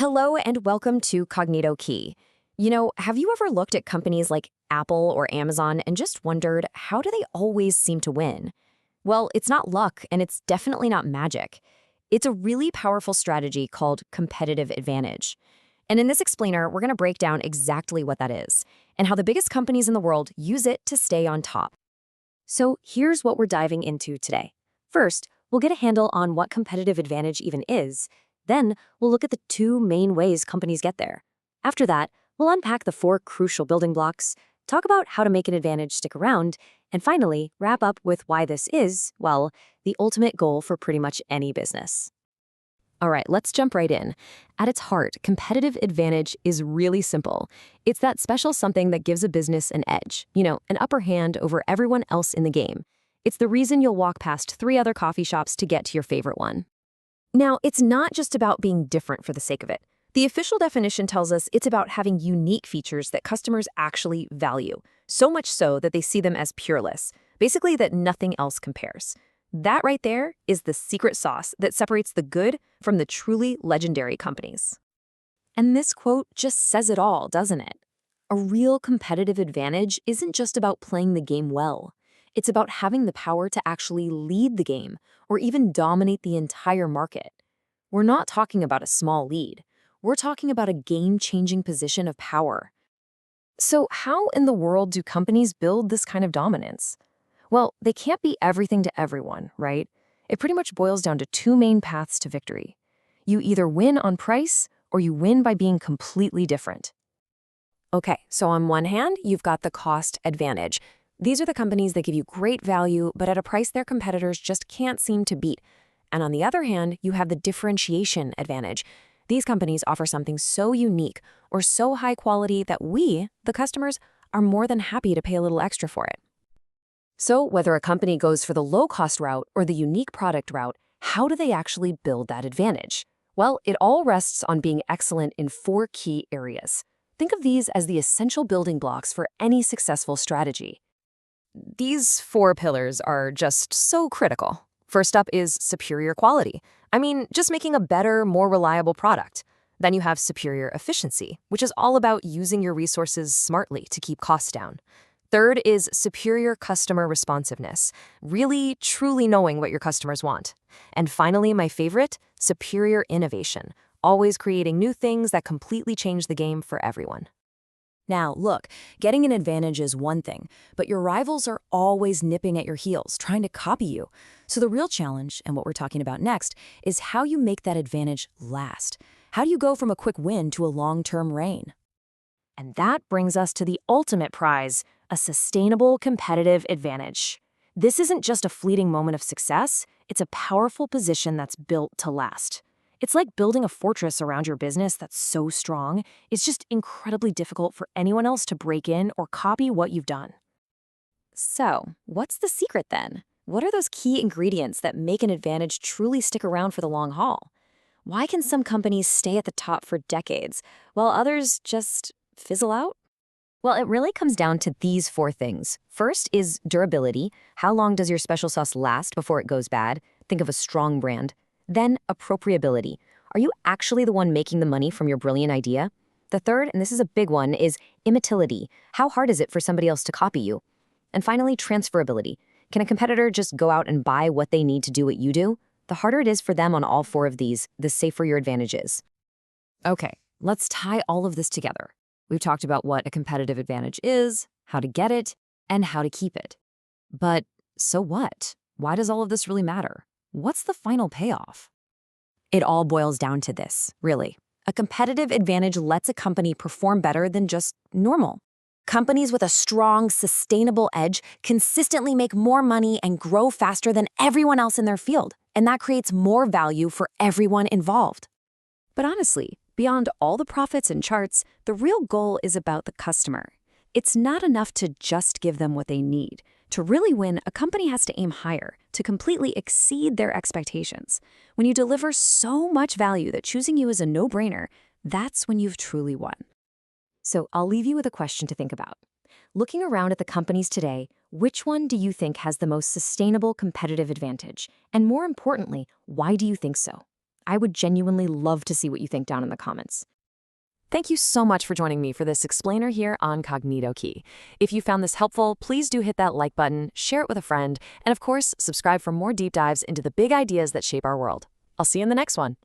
Hello and welcome to Cognito Key. Have you ever looked at companies like Apple or Amazon and just wondered, how do they always seem to win? Well, it's not luck and it's definitely not magic. It's a really powerful strategy called competitive advantage. And in this explainer, we're going to break down exactly what that is and how the biggest companies in the world use it to stay on top. So here's what we're diving into today. First, we'll get a handle on what competitive advantage even is. Then, we'll look at the two main ways companies get there. After that, we'll unpack the four crucial building blocks, talk about how to make an advantage stick around, and finally, wrap up with why this is, well, the ultimate goal for pretty much any business. All right, let's jump right in. At its heart, competitive advantage is really simple. It's that special something that gives a business an edge, an upper hand over everyone else in the game. It's the reason you'll walk past 3 other coffee shops to get to your favorite one. Now, it's not just about being different for the sake of it. The official definition tells us it's about having unique features that customers actually value, so much so that they see them as peerless, basically that nothing else compares. That right there is the secret sauce that separates the good from the truly legendary companies. And this quote just says it all, doesn't it? A real competitive advantage isn't just about playing the game well. It's about having the power to actually lead the game or even dominate the entire market. We're not talking about a small lead. We're talking about a game-changing position of power. So how in the world do companies build this kind of dominance? Well, they can't be everything to everyone, right? It pretty much boils down to 2 main paths to victory. You either win on price or you win by being completely different. Okay, so on one hand, you've got the cost advantage. These are the companies that give you great value, but at a price their competitors just can't seem to beat. And on the other hand, you have the differentiation advantage. These companies offer something so unique or so high quality that we, the customers, are more than happy to pay a little extra for it. So whether a company goes for the low-cost route or the unique product route, how do they actually build that advantage? Well, it all rests on being excellent in 4 key areas. Think of these as the essential building blocks for any successful strategy. These 4 pillars are just so critical. First up is superior quality. Just making a better, more reliable product. Then you have superior efficiency, which is all about using your resources smartly to keep costs down. Third is superior customer responsiveness, really, truly knowing what your customers want. And finally, my favorite, superior innovation, always creating new things that completely change the game for everyone. Now, look, getting an advantage is one thing, but your rivals are always nipping at your heels, trying to copy you. So the real challenge, and what we're talking about next, is how you make that advantage last. How do you go from a quick win to a long-term reign? And that brings us to the ultimate prize, a sustainable competitive advantage. This isn't just a fleeting moment of success, it's a powerful position that's built to last. It's like building a fortress around your business that's so strong, it's just incredibly difficult for anyone else to break in or copy what you've done. So, what's the secret then? What are those key ingredients that make an advantage truly stick around for the long haul? Why can some companies stay at the top for decades, while others just fizzle out? Well, it really comes down to these 4 things. First is durability. How long does your special sauce last before it goes bad? Think of a strong brand. Then, appropriability. Are you actually the one making the money from your brilliant idea? The third, and this is a big one, is imitability. How hard is it for somebody else to copy you? And finally, transferability. Can a competitor just go out and buy what they need to do what you do? The harder it is for them on all 4 of these, the safer your advantage is. Okay, let's tie all of this together. We've talked about what a competitive advantage is, how to get it, and how to keep it. But so what? Why does all of this really matter? What's the final payoff? It all boils down to this, really. A competitive advantage lets a company perform better than just normal. Companies with a strong, sustainable edge consistently make more money and grow faster than everyone else in their field, and that creates more value for everyone involved. But honestly, beyond all the profits and charts, the real goal is about the customer. It's not enough to just give them what they need. To really win, a company has to aim higher, to completely exceed their expectations. When you deliver so much value that choosing you is a no-brainer, that's when you've truly won. So I'll leave you with a question to think about. Looking around at the companies today, which one do you think has the most sustainable competitive advantage? And more importantly, why do you think so? I would genuinely love to see what you think down in the comments. Thank you so much for joining me for this explainer here on Cognito Key. If you found this helpful, please do hit that like button, share it with a friend, and of course, subscribe for more deep dives into the big ideas that shape our world. I'll see you in the next one.